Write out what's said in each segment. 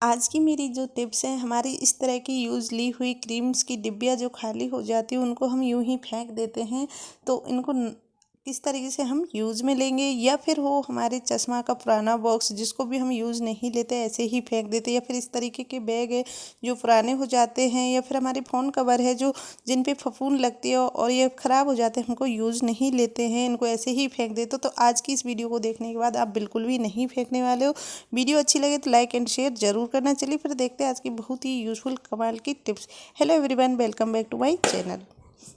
आज की मेरी जो टिप्स हैं, हमारी इस तरह की यूज़ ली हुई क्रीम्स की डिब्बियाँ जो खाली हो जाती है उनको हम यूं ही फेंक देते हैं। तो इनको किस तरीके से हम यूज़ में लेंगे, या फिर वो हमारे चश्मा का पुराना बॉक्स जिसको भी हम यूज़ नहीं लेते ऐसे ही फेंक देते, या फिर इस तरीके के बैग है जो पुराने हो जाते हैं, या फिर हमारे फ़ोन कवर है जो जिन पे फफूंद लगती है और ये ख़राब हो जाते हैं, हमको यूज़ नहीं लेते हैं, इनको ऐसे ही फेंक देते। तो आज की इस वीडियो को देखने के बाद आप बिल्कुल भी नहीं फेंकने वाले हो। वीडियो अच्छी लगे तो लाइक एंड शेयर जरूर करना। चलिए फिर देखते हैं आज की बहुत ही यूज़फुल कमाल की tips. Hello everyone, welcome back to my channel.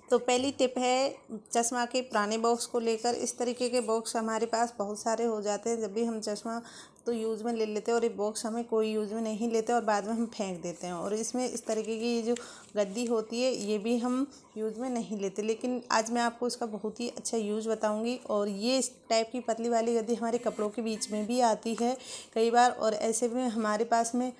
तो पहली टिप है चश्मा के पुराने बॉक्स को लेकर। इस तरीके के बॉक्स हमारे पास बहुत सारे हो जाते हैं। जब भी हम चश्मा तो यूज़ में ले लेते हैं और ये बॉक्स हमें कोई यूज़ में नहीं लेते और बाद में हम फेंक देते हैं। और इसमें इस तरीके की ये जो गद्दी होती है ये भी हम यूज़ में नहीं लेते, लेकिन आज मैं आपको इसका बहुत ही अच्छा यूज़ बताऊंगी। और ये इस टाइप की पतली वाली गद्दी हमारे कपड़ों के बीच में भी आती है कई बार, और ऐसे में हमारे पास में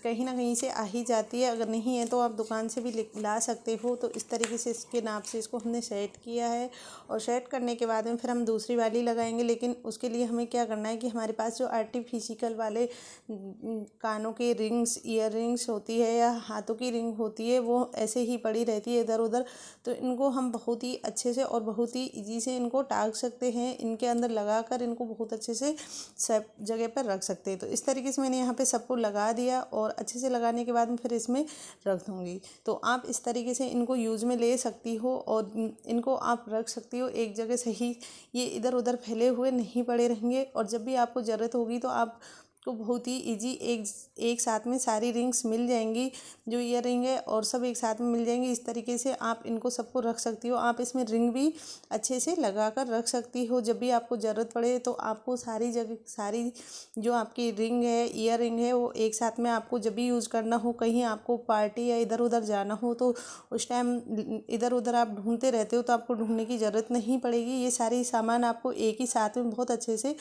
कहीं ना कहीं से आ ही जाती है। अगर नहीं है तो आप दुकान से भी ला सकते हो। तो इस तरीके से इसके नाप से इसको हमने सेट किया है, और सेट करने के बाद में फिर हम दूसरी वाली लगाएंगे। लेकिन उसके लिए हमें क्या करना है कि हमारे पास जो आर्टिफिशियल वाले कानों के रिंग्स, ईयर रिंग्स होती है या हाथों की रिंग होती है, वो ऐसे ही पड़ी रहती है इधर उधर। तो इनको हम बहुत ही अच्छे से और बहुत ही ईजी से इनको टांग सकते हैं। इनके अंदर लगा कर इनको बहुत अच्छे से सब जगह पर रख सकते हैं। तो इस तरीके से मैंने यहाँ पे सबको लगा दिया, और अच्छे से लगाने के बाद में फिर इसमें रख दूँगी। तो आप इस तरीके से इनको यूज़ में ले सकती हो, और इनको आप रख सकती हो एक जगह सही। ये इधर उधर फैले हुए नहीं पड़े रहेंगे, और जब भी आपको ज़रूरत होगी तो आप को बहुत ही इजी एक साथ में सारी रिंग्स मिल जाएंगी। जो ईयर रिंग है और सब एक साथ में मिल जाएंगी। इस तरीके से आप इनको सबको रख सकती हो। आप इसमें रिंग भी अच्छे से लगा कर रख सकती हो। जब भी आपको ज़रूरत पड़े तो आपको सारी जगह सारी जो आपकी रिंग है, ईयर रिंग है, वो एक साथ में आपको जब भी यूज़ करना हो, कहीं आपको पार्टी या इधर उधर जाना हो तो उस टाइम इधर उधर आप ढूंढते रहते हो तो आपको ढूंढने की ज़रूरत नहीं पड़ेगी। ये सारी सामान आपको एक ही साथ में बहुत अच्छे से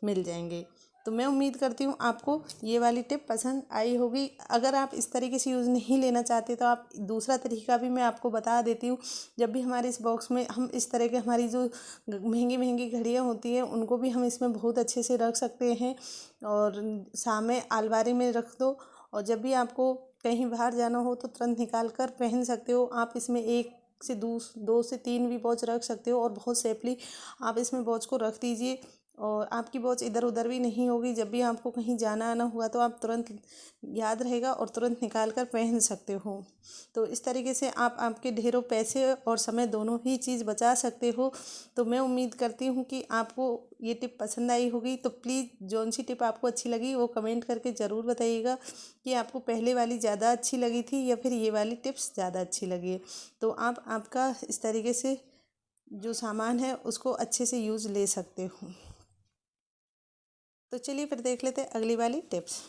मिल जाएंगे। तो मैं उम्मीद करती हूँ आपको ये वाली टिप पसंद आई होगी। अगर आप इस तरीके से यूज़ नहीं लेना चाहते तो आप दूसरा तरीका भी मैं आपको बता देती हूँ। जब भी हमारे इस बॉक्स में हम इस तरह के हमारी जो महंगी महंगी घड़ियाँ होती हैं उनको भी हम इसमें बहुत अच्छे से रख सकते हैं, और सामने अलमारी में रख दो। और जब भी आपको कहीं बाहर जाना हो तो तुरंत निकाल कर पहन सकते हो। आप इसमें एक से दो से तीन भी वॉच रख सकते हो, और बहुत सेफली आप इसमें वॉच को रख दीजिए। और आपकी वॉच इधर उधर भी नहीं होगी। जब भी आपको कहीं जाना आना हुआ तो आप तुरंत याद रहेगा और तुरंत निकाल कर पहन सकते हो। तो इस तरीके से आप आपके ढेरों पैसे और समय दोनों ही चीज़ बचा सकते हो। तो मैं उम्मीद करती हूँ कि आपको ये टिप पसंद आई होगी। तो प्लीज़ जौन सी टिप आपको अच्छी लगी वो कमेंट करके ज़रूर बताइएगा कि आपको पहले वाली ज़्यादा अच्छी लगी थी या फिर ये वाली टिप्स ज़्यादा अच्छी लगी है। तो आप आपका इस तरीके से जो सामान है उसको अच्छे से यूज़ ले सकते हो। तो चलिए फिर देख लेते हैं अगली वाली टिप्स।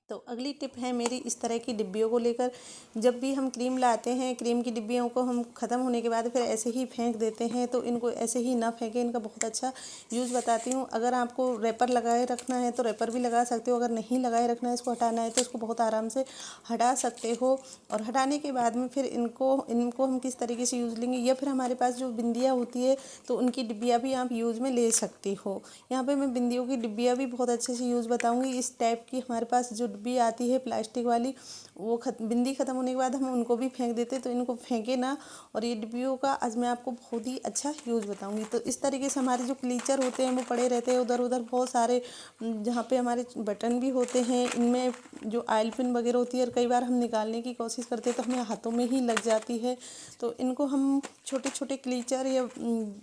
तो अगली टिप है मेरी इस तरह की डिब्बियों को लेकर। जब भी हम क्रीम लाते हैं, क्रीम की डिब्बियों को हम ख़त्म होने के बाद फिर ऐसे ही फेंक देते हैं। तो इनको ऐसे ही ना फेंकें। इनका बहुत अच्छा यूज़ बताती हूँ। अगर आपको रैपर लगाए रखना है तो रैपर भी लगा सकते हो। अगर नहीं लगाए रखना है, इसको हटाना है, तो इसको बहुत आराम से हटा सकते हो। और हटाने के बाद में फिर इनको इनको हम किस तरीके से यूज़ लेंगे, या फिर हमारे पास जो बिंदियाँ होती है तो उनकी डिब्बियाँ भी आप यूज़ में ले सकती हो। यहाँ पे मैं बिंदियों की डिब्बियाँ भी बहुत अच्छे से यूज़ बताऊँगी। इस टाइप की हमारे पास जो डिब्बी आती है प्लास्टिक वाली, वो बिंदी ख़त्म होने के बाद हम उनको भी फेंक देते, तो इनको फेंके ना। और ये डिब्बियों का आज मैं आपको बहुत ही अच्छा यूज़ बताऊँगी। तो इस तरीके से हमारे जो क्लीचर होते हैं वो पड़े रहते हैं उधर उधर बहुत सारे, जहाँ पे हमारे बटन भी होते हैं। इनमें जो ऑयल पिन वगैरह होती है, और कई बार हम निकालने की कोशिश करते हैं तो हमें हाथों में ही लग जाती है। तो इनको हम छोटे छोटे क्लीचर या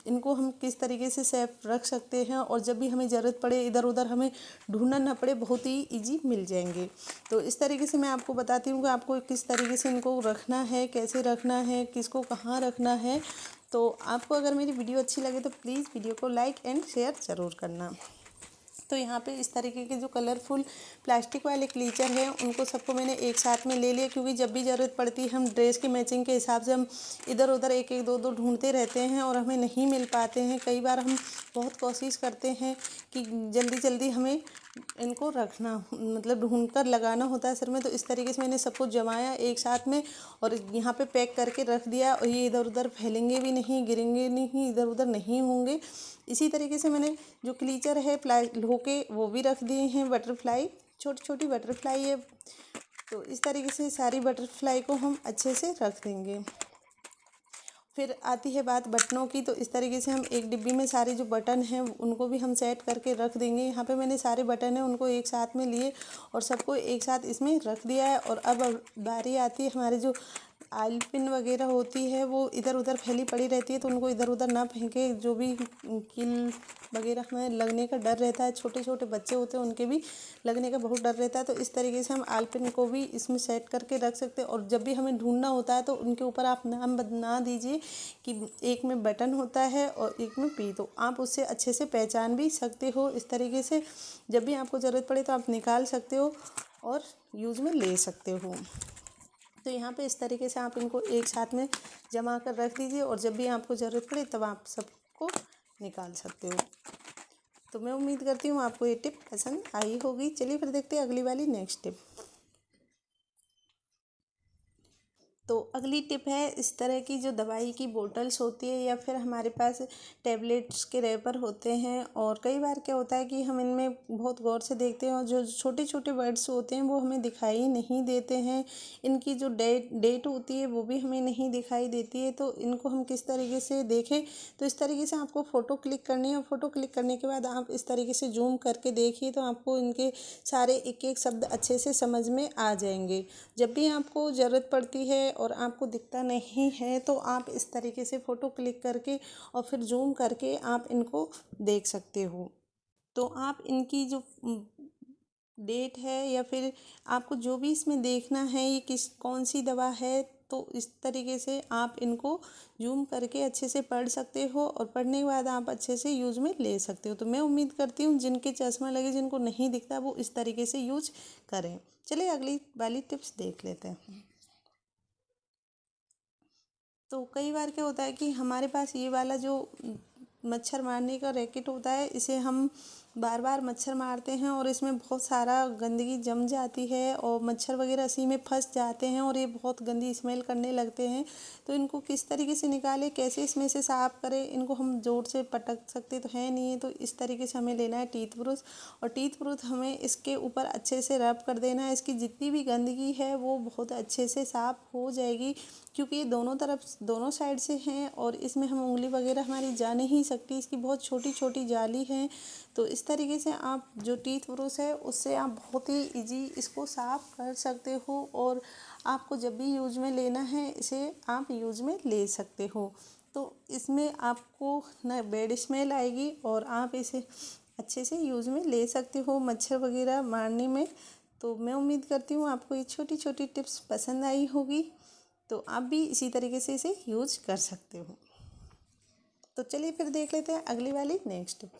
इनको हम किस तरीके से सेफ रख सकते हैं, और जब भी हमें ज़रूरत पड़े इधर उधर हमें ढूंढना ना पड़े, बहुत ही ईजी मिल जाएंगे। तो इस तरीके से मैं आपको बताती हूँ कि आपको किस तरीके से इनको रखना है, कैसे रखना है, किसको कहाँ रखना है। तो आपको अगर मेरी वीडियो अच्छी लगे तो प्लीज़ वीडियो को लाइक एंड शेयर ज़रूर करना। तो यहाँ पे इस तरीके के जो कलरफुल प्लास्टिक वाले क्लीचर हैं उनको सबको मैंने एक साथ में ले लिया, क्योंकि जब भी ज़रूरत पड़ती है हम ड्रेस की मैचिंग के हिसाब से हम इधर उधर एक एक दो दो ढूंढते रहते हैं और हमें नहीं मिल पाते हैं। कई बार हम बहुत कोशिश करते हैं कि जल्दी जल्दी हमें इनको रखना, मतलब ढूंढ कर लगाना होता है सर में। तो इस तरीके से मैंने सबको जमाया एक साथ में और यहाँ पे पैक करके रख दिया, और ये इधर उधर फैलेंगे भी नहीं, गिरेंगे नहीं, इधर उधर नहीं होंगे। इसी तरीके से मैंने जो क्लीचर है प्लाई होके वो भी रख दिए हैं, बटरफ्लाई छोटी छोटी बटरफ्लाई है। तो इस तरीके से सारी बटरफ्लाई को हम अच्छे से रख देंगे। फिर आती है बात बटनों की। तो इस तरीके से हम एक डिब्बी में सारे जो बटन हैं उनको भी हम सेट करके रख देंगे। यहाँ पे मैंने सारे बटन हैं उनको एक साथ में लिए और सबको एक साथ इसमें रख दिया है। और अब बारी आती है हमारे जो आइल पिन वगैरह होती है वो इधर उधर फैली पड़ी रहती है, तो उनको इधर उधर ना फेंके। जो भी कील वगैरह में लगने का डर रहता है, छोटे छोटे बच्चे होते हैं उनके भी लगने का बहुत डर रहता है। तो इस तरीके से हम आइल पिन को भी इसमें सेट करके रख सकते हैं। और जब भी हमें ढूंढना होता है तो उनके ऊपर आप नाम बना दीजिए कि एक में बटन होता है और एक में पी, तो आप उससे अच्छे से पहचान भी सकते हो। इस तरीके से जब भी आपको ज़रूरत पड़े तो आप निकाल सकते हो और यूज़ में ले सकते हो। तो यहाँ पे इस तरीके से आप इनको एक साथ में जमा कर रख दीजिए और जब भी आपको ज़रूरत पड़े तब आप सबको निकाल सकते हो। तो मैं उम्मीद करती हूँ आपको ये टिप पसंद आई होगी। चलिए फिर देखते हैं अगली वाली नेक्स्ट टिप। तो अगली टिप है, इस तरह की जो दवाई की बोतल्स होती है या फिर हमारे पास टैबलेट्स के रैपर होते हैं, और कई बार क्या होता है कि हम इनमें बहुत गौर से देखते हैं और जो छोटे छोटे वर्ड्स होते हैं वो हमें दिखाई नहीं देते हैं। इनकी जो डेट होती है वो भी हमें नहीं दिखाई देती है। तो इनको हम किस तरीके से देखें, तो इस तरीके से आपको फ़ोटो क्लिक करनी है और फ़ोटो क्लिक करने के बाद आप इस तरीके से जूम करके देखिए तो आपको इनके सारे एक एक शब्द अच्छे से समझ में आ जाएंगे। जब भी आपको ज़रूरत पड़ती है और आपको दिखता नहीं है तो आप इस तरीके से फ़ोटो क्लिक करके और फिर जूम करके आप इनको देख सकते हो। तो आप इनकी जो डेट है या फिर आपको जो भी इसमें देखना है ये कौन सी दवा है, तो इस तरीके से आप इनको जूम करके अच्छे से पढ़ सकते हो और पढ़ने के बाद आप अच्छे से यूज़ में ले सकते हो। तो मैं उम्मीद करती हूँ जिनके चश्मा लगे, जिनको नहीं दिखता, वो इस तरीके से यूज करें। चलिए अगली वाली टिप्स देख लेते हैं। तो कई बार क्या होता है कि हमारे पास ये वाला जो मच्छर मारने का रैकेट होता है, इसे हम बार बार मच्छर मारते हैं और इसमें बहुत सारा गंदगी जम जाती है और मच्छर वगैरह इसी में फंस जाते हैं और ये बहुत गंदी स्मेल करने लगते हैं। तो इनको किस तरीके से निकालें, कैसे इसमें से साफ़ करें, इनको हम जोर से पटक सकते तो है नहीं है। तो इस तरीके से हमें लेना है टीथ ब्रश और टीथ ब्रश हमें इसके ऊपर अच्छे से रब कर देना है। इसकी जितनी भी गंदगी है वो बहुत अच्छे से साफ़ हो जाएगी, क्योंकि ये दोनों तरफ दोनों साइड से हैं और इसमें हम उंगली वगैरह हमारी जा नहीं सकती, इसकी बहुत छोटी छोटी जाली है। तो इस तरीके से आप जो टीथ ब्रश है उससे आप बहुत ही इजी इसको साफ़ कर सकते हो और आपको जब भी यूज में लेना है इसे आप यूज में ले सकते हो। तो इसमें आपको ना बैड स्मेल आएगी और आप इसे अच्छे से यूज में ले सकते हो मच्छर वगैरह मारने में। तो मैं उम्मीद करती हूँ आपको ये छोटी छोटी टिप्स पसंद आई होगी, तो आप भी इसी तरीके से इसे यूज कर सकते हो। तो चलिए फिर देख लेते हैं अगली वाली नेक्स्ट टिप।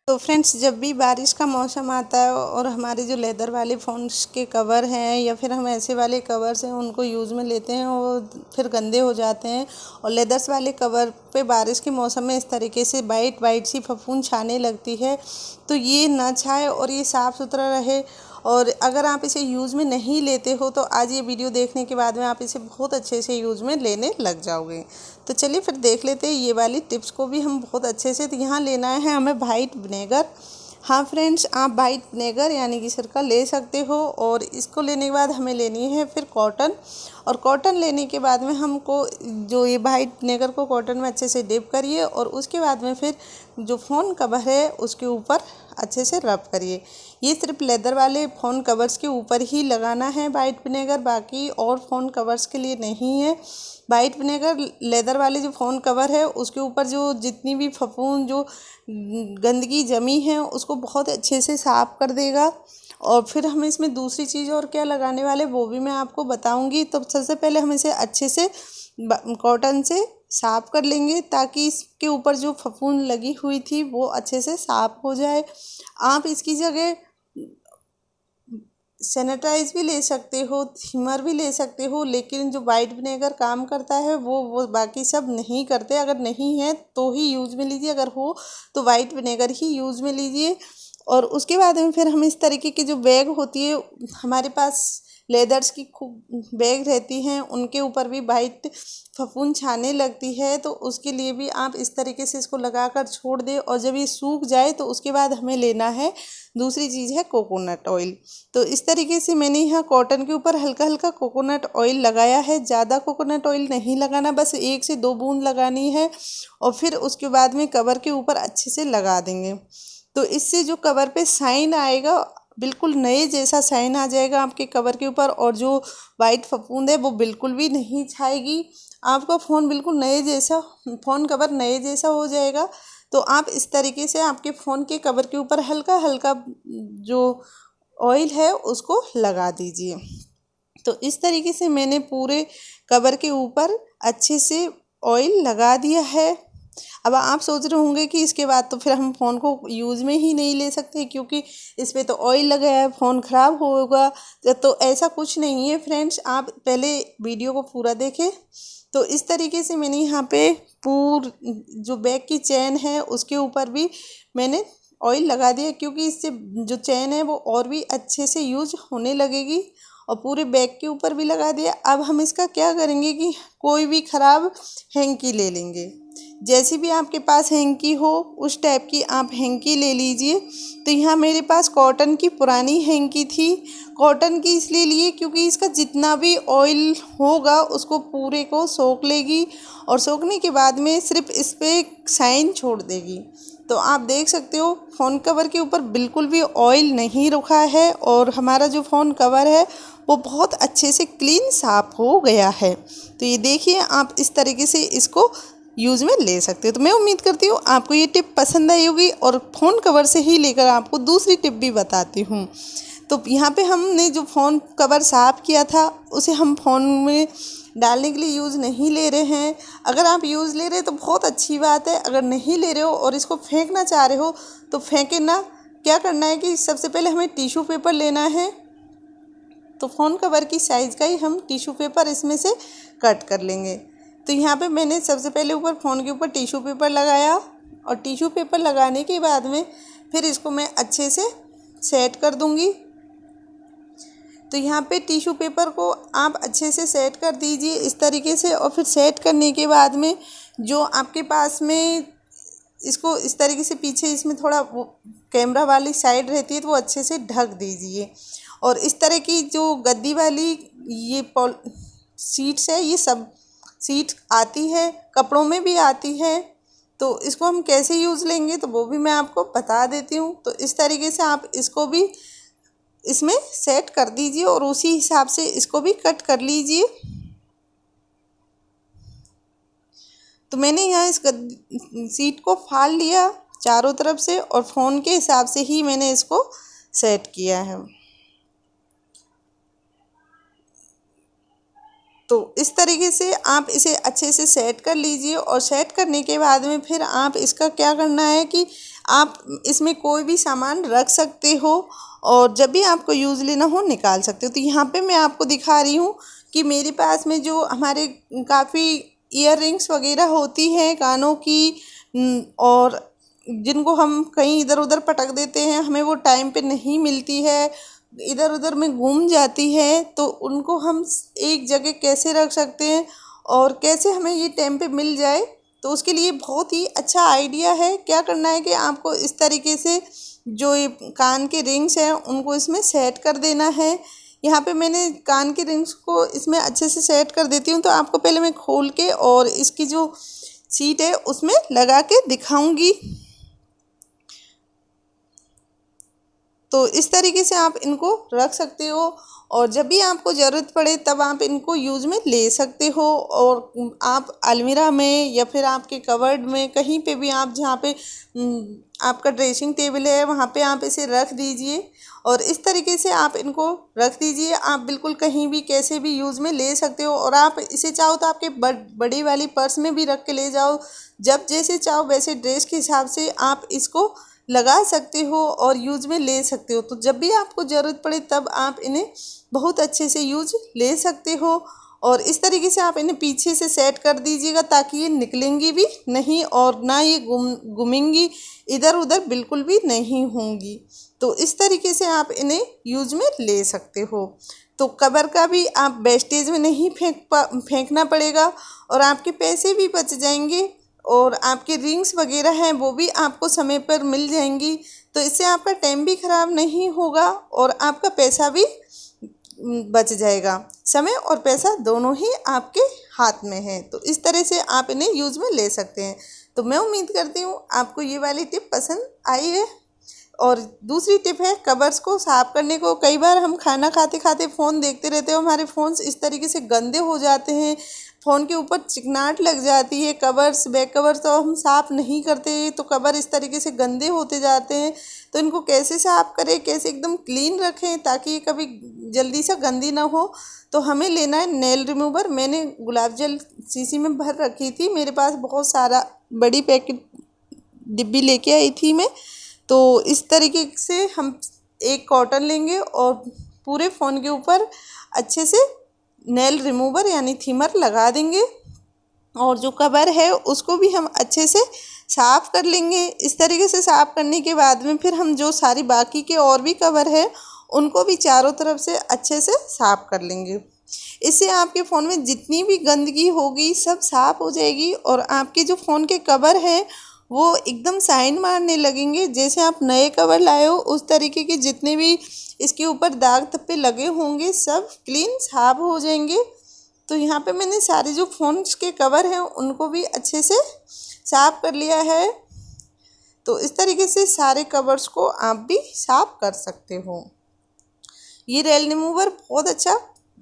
तो फ्रेंड्स, जब भी बारिश का मौसम आता है और हमारे जो लेदर वाले फ़ोन्स के कवर हैं या फिर हम ऐसे वाले कवर्स हैं उनको यूज़ में लेते हैं और फिर गंदे हो जाते हैं, और लेदर्स वाले कवर पे बारिश के मौसम में इस तरीके से वाइट वाइट सी फफूंद छाने लगती है। तो ये ना छाए और ये साफ़ सुथरा रहे। और अगर आप इसे यूज़ में नहीं लेते हो तो आज ये वीडियो देखने के बाद में आप इसे बहुत अच्छे से यूज़ में लेने लग जाओगे। तो चलिए फिर देख लेते हैं ये वाली टिप्स को भी हम बहुत अच्छे से। तो यहाँ लेना है हमें वाइट विनेगर। हाँ फ्रेंड्स, आप वाइट विनेगर यानी कि सिरका ले सकते हो और इसको लेने के बाद हमें लेनी है फिर कॉटन। और कॉटन लेने के बाद में हमको जो ये वाइट विनेगर को कॉटन में अच्छे से डिप करिए और उसके बाद में फिर जो फ़ोन कवर है उसके ऊपर अच्छे से रब करिए। ये सिर्फ लेदर वाले फ़ोन कवर्स के ऊपर ही लगाना है वाइट विनेगर, बाकी और फ़ोन कवर्स के लिए नहीं है। वाइट विनेगर लेदर वाले जो फ़ोन कवर है उसके ऊपर जो जितनी भी फफूंद जो गंदगी जमी है उसको बहुत अच्छे से साफ़ कर देगा। और फिर हम इसमें दूसरी चीज़ और क्या लगाने वाले वो भी मैं आपको बताऊंगी। तो सबसे पहले हम इसे अच्छे से कॉटन से साफ़ कर लेंगे ताकि इसके ऊपर जो फफूंद लगी हुई थी वो अच्छे से साफ़ हो जाए। आप इसकी जगह सैनिटाइज भी ले सकते हो, थिमर भी ले सकते हो, लेकिन जो वाइट विनेगर काम करता है वो बाकी सब नहीं करते। अगर नहीं है तो ही यूज़ में लीजिए, अगर हो तो वाइट विनेगर ही यूज़ में लीजिए। और उसके बाद में फिर हम इस तरीके की जो बैग होती है, हमारे पास लेदर्स की खूब बैग रहती हैं, उनके ऊपर भी वाइट फफूंद छाने लगती है, तो उसके लिए भी आप इस तरीके से इसको लगाकर छोड़ दें। और जब ये सूख जाए तो उसके बाद हमें लेना है, दूसरी चीज़ है कोकोनट ऑयल। तो इस तरीके से मैंने यहाँ कॉटन के ऊपर हल्का हल्का कोकोनट ऑयल लगाया है। ज़्यादा कोकोनट ऑयल नहीं लगाना, बस 1 से 2 बूंद लगानी है और फिर उसके बाद में कवर के ऊपर अच्छे से लगा देंगे। तो इससे जो कवर पे साइन आएगा, बिल्कुल नए जैसा साइन आ जाएगा आपके कवर के ऊपर, और जो वाइट फफूंद है वो बिल्कुल भी नहीं छाएगी। आपका फ़ोन बिल्कुल नए जैसा, फ़ोन कवर नए जैसा हो जाएगा। तो आप इस तरीके से आपके फ़ोन के कवर के ऊपर हल्का हल्का जो ऑयल है उसको लगा दीजिए। तो इस तरीके से मैंने पूरे कवर के ऊपर अच्छे से ऑयल लगा दिया है। अब आप सोच रहे होंगे कि इसके बाद तो फिर हम फ़ोन को यूज़ में ही नहीं ले सकते, क्योंकि इस पे तो ऑयल लगा है, फ़ोन ख़राब होगा। तो ऐसा कुछ नहीं है फ्रेंड्स, आप पहले वीडियो को पूरा देखें। तो इस तरीके से मैंने यहाँ पे जो बैग की चेन है उसके ऊपर भी मैंने ऑयल लगा दिया, क्योंकि इससे जो चेन है वो और भी अच्छे से यूज होने लगेगी। और पूरे बैग के ऊपर भी लगा दिया। अब हम इसका क्या करेंगे कि कोई भी ख़राब हैंकी ले लेंगे, जैसी भी आपके पास हैंकी हो उस टाइप की आप हैंकी ले लीजिए। तो यहाँ मेरे पास कॉटन की पुरानी हैंकी थी। कॉटन की इसलिए लिए क्योंकि इसका जितना भी ऑयल होगा उसको पूरे को सोख लेगी, और सोखने के बाद में सिर्फ इस पर साइन छोड़ देगी। तो आप देख सकते हो फ़ोन कवर के ऊपर बिल्कुल भी ऑयल नहीं रुका है, और हमारा जो फ़ोन कवर है वो बहुत अच्छे से क्लीन साफ़ हो गया है। तो ये देखिए, आप इस तरीके से इसको यूज़ में ले सकते हो। तो मैं उम्मीद करती हूँ आपको ये टिप पसंद आई होगी, और फ़ोन कवर से ही लेकर आपको दूसरी टिप भी बताती हूँ। तो यहाँ पे हमने जो फ़ोन कवर साफ़ किया था उसे हम फ़ोन में डालने के लिए यूज़ नहीं ले रहे हैं। अगर आप यूज़ ले रहे हैं तो बहुत अच्छी बात है, अगर नहीं ले रहे हो और इसको फेंकना चाह रहे हो तो फेंके ना। क्या करना है कि सबसे पहले हमें टिश्यू पेपर लेना है। तो फ़ोन कवर की साइज़ का ही हम टिश्यू पेपर इसमें से कट कर लेंगे। तो यहाँ पे मैंने सबसे पहले ऊपर फ़ोन के ऊपर टिश्यू पेपर लगाया, और टिश्यू पेपर लगाने के बाद में फिर इसको मैं अच्छे से सेट कर दूँगी। तो यहाँ पे टिश्यू पेपर को आप अच्छे से सेट कर दीजिए इस तरीके से, और फिर सेट करने के बाद में जो आपके पास में इसको इस तरीके से पीछे इसमें थोड़ा वो कैमरा वाली साइड रहती है तो वो अच्छे से ढक दीजिए। और इस तरह की जो गद्दी वाली ये सीट्स है, ये सब सीट आती है, कपड़ों में भी आती है। तो इसको हम कैसे यूज़ लेंगे तो वो भी मैं आपको बता देती हूँ। तो इस तरीके से आप इसको भी इसमें सेट कर दीजिए और उसी हिसाब से इसको भी कट कर लीजिए। तो मैंने यहाँ इस सीट को फाड़ लिया चारों तरफ से, और फ़ोन के हिसाब से ही मैंने इसको सेट किया है। तो इस तरीके से आप इसे अच्छे से सेट कर लीजिए, और सेट करने के बाद में फिर आप इसका क्या करना है कि आप इसमें कोई भी सामान रख सकते हो, और जब भी आपको यूज़ लेना हो निकाल सकते हो। तो यहाँ पे मैं आपको दिखा रही हूँ कि मेरे पास में जो हमारे काफ़ी ईयर रिंग्स वगैरह होती हैं कानों की, और जिनको हम कहीं इधर उधर पटक देते हैं, हमें वो टाइम पे नहीं मिलती है, इधर उधर में घूम जाती है, तो उनको हम एक जगह कैसे रख सकते हैं और कैसे हमें ये टाइम पे मिल जाए। तो उसके लिए बहुत ही अच्छा आइडिया है। क्या करना है कि आपको इस तरीके से जो ये कान के रिंग्स हैं उनको इसमें सेट कर देना है। यहाँ पे मैंने कान के रिंग्स को इसमें अच्छे से सेट कर देती हूँ। तो आपको पहले मैं खोल के और इसकी जो सीट है उसमें लगा के दिखाऊंगी। तो इस तरीके से आप इनको रख सकते हो, और जब भी आपको ज़रूरत पड़े तब आप इनको यूज़ में ले सकते हो। और आप अलमीरा में या फिर आपके कवर्ड में कहीं पे भी आप जहाँ पे आपका ड्रेसिंग टेबल है वहाँ पे आप इसे रख दीजिए, और इस तरीके से आप इनको रख दीजिए। आप बिल्कुल कहीं भी कैसे भी यूज़ में ले सकते हो, और आप इसे चाहो तो आपके बड़ी वाली पर्स में भी रख के ले जाओ। जब जैसे चाहो वैसे ड्रेस के हिसाब से आप इसको लगा सकते हो और यूज़ में ले सकते हो। तो जब भी आपको ज़रूरत पड़े तब आप इन्हें बहुत अच्छे से यूज़ ले सकते हो। और इस तरीके से आप इन्हें पीछे से सेट कर दीजिएगा ताकि ये निकलेंगी भी नहीं और ना ये घूमेंगी, इधर उधर बिल्कुल भी नहीं होंगी। तो इस तरीके से आप इन्हें यूज में ले सकते हो। तो कवर का भी आप वेस्टेज में नहीं फेंकना पड़ेगा और आपके पैसे भी बच जाएंगे और आपके रिंग्स वगैरह हैं वो भी आपको समय पर मिल जाएंगी। तो इससे आपका टाइम भी ख़राब नहीं होगा और आपका पैसा भी बच जाएगा। समय और पैसा दोनों ही आपके हाथ में है। तो इस तरह से आप इन्हें यूज़ में ले सकते हैं। तो मैं उम्मीद करती हूँ आपको ये वाली टिप पसंद आई है। और दूसरी टिप है कवर्स को साफ़ करने को। कई बार हम खाना खाते खाते फ़ोन देखते रहते हो, हमारे फ़ोन्स इस तरीके से गंदे हो जाते हैं, फ़ोन के ऊपर चिकनाहट लग जाती है, कवर्स बैक कवर्स तो हम साफ़ नहीं करते तो कवर इस तरीके से गंदे होते जाते हैं। तो इनको कैसे साफ़ करें, कैसे एकदम क्लीन रखें ताकि ये कभी जल्दी से गंदी ना हो। तो हमें लेना है नेल रिमूवर। मैंने गुलाब जल शीशी में भर रखी थी, मेरे पास बहुत सारा बड़ी पैकेट डिब्बी लेके आई थी मैं। तो इस तरीके से हम एक कॉटन लेंगे और पूरे फ़ोन के ऊपर अच्छे से नेल रिमूवर यानी थिमर लगा देंगे और जो कवर है उसको भी हम अच्छे से साफ़ कर लेंगे। इस तरीके से साफ़ करने के बाद में फिर हम जो सारी बाकी के और भी कवर है उनको भी चारों तरफ से अच्छे से साफ़ कर लेंगे। इससे आपके फ़ोन में जितनी भी गंदगी होगी सब साफ़ हो जाएगी और आपके जो फ़ोन के कवर है वो एकदम शाइन मारने लगेंगे। जैसे आप नए कवर लाए हो उस तरीके के जितने भी इसके ऊपर दाग धब्बे लगे होंगे सब क्लीन साफ हो जाएंगे। तो यहाँ पे मैंने सारे जो फ़ोन के कवर हैं उनको भी अच्छे से साफ़ कर लिया है। तो इस तरीके से सारे कवर्स को आप भी साफ़ कर सकते हो। ये नेल रिमूवर बहुत अच्छा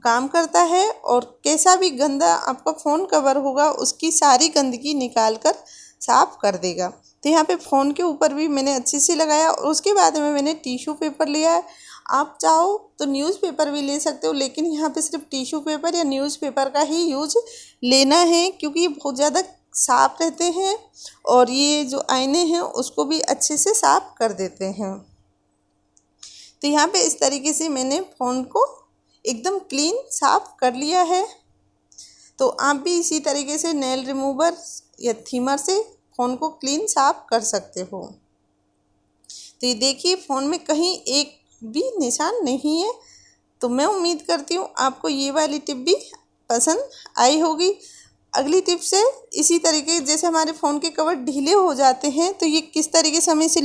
काम करता है और कैसा भी गंदा आपका फ़ोन कवर होगा उसकी सारी गंदगी निकाल कर साफ़ कर देगा। तो यहाँ पे फ़ोन के ऊपर भी मैंने अच्छे से लगाया और उसके बाद में मैंने टिश्यू पेपर लिया है। आप चाहो तो न्यूज़पेपर भी ले सकते हो, लेकिन यहाँ पे सिर्फ टिश्यू पेपर या न्यूज़पेपर का ही यूज लेना है क्योंकि ये बहुत ज़्यादा साफ़ रहते हैं और ये जो आईने हैं उसको भी अच्छे से साफ़ कर देते हैं। तो यहाँ पे इस तरीके से मैंने फ़ोन को एकदम क्लीन साफ़ कर लिया है। तो आप भी इसी तरीके से नेल रिमूवर या थिमर से फ़ोन को क्लीन साफ़ कर सकते हो। तो ये देखिए फ़ोन में कहीं एक भी निशान नहीं है। तो मैं उम्मीद करती हूँ आपको ये वाली टिप भी पसंद आई होगी। अगली टिप से इसी तरीके जैसे हमारे फ़ोन के कवर ढीले हो जाते हैं तो ये किस तरीके से हमें इसे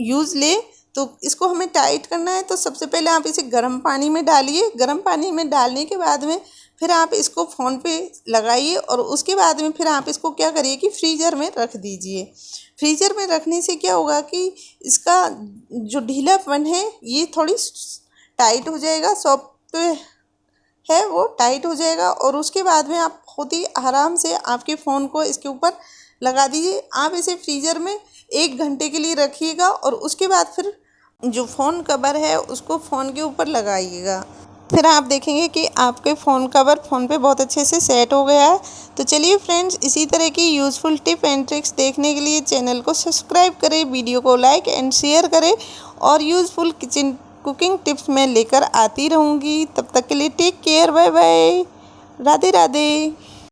यूज़ ले। तो इसको हमें टाइट करना है। तो सबसे पहले आप इसे गर्म पानी में डालिए। गर्म पानी में डालने के बाद में फिर आप इसको फ़ोन पे लगाइए और उसके बाद में फिर आप इसको क्या करिए कि फ्रीज़र में रख दीजिए। फ्रीज़र में रखने से क्या होगा कि इसका जो ढीलापन है ये थोड़ी टाइट हो जाएगा, सॉफ्ट है वो टाइट हो जाएगा और उसके बाद में आप बहुत ही आराम से आपके फ़ोन को इसके ऊपर लगा दीजिए। आप इसे फ्रीज़र में 1 घंटे के लिए रखिएगा और उसके बाद फिर जो फ़ोन कवर है उसको फ़ोन के ऊपर लगाइएगा। फिर आप देखेंगे कि आपके फ़ोन कवर फ़ोन पे बहुत अच्छे से सेट हो गया है। तो चलिए फ्रेंड्स, इसी तरह की यूज़फुल टिप एंड ट्रिक्स देखने के लिए चैनल को सब्सक्राइब करें, वीडियो को लाइक एंड शेयर करें और यूज़फुल किचन कुकिंग टिप्स मैं लेकर आती रहूँगी। तब तक के लिए take care, bye bye, Radhe Radhe.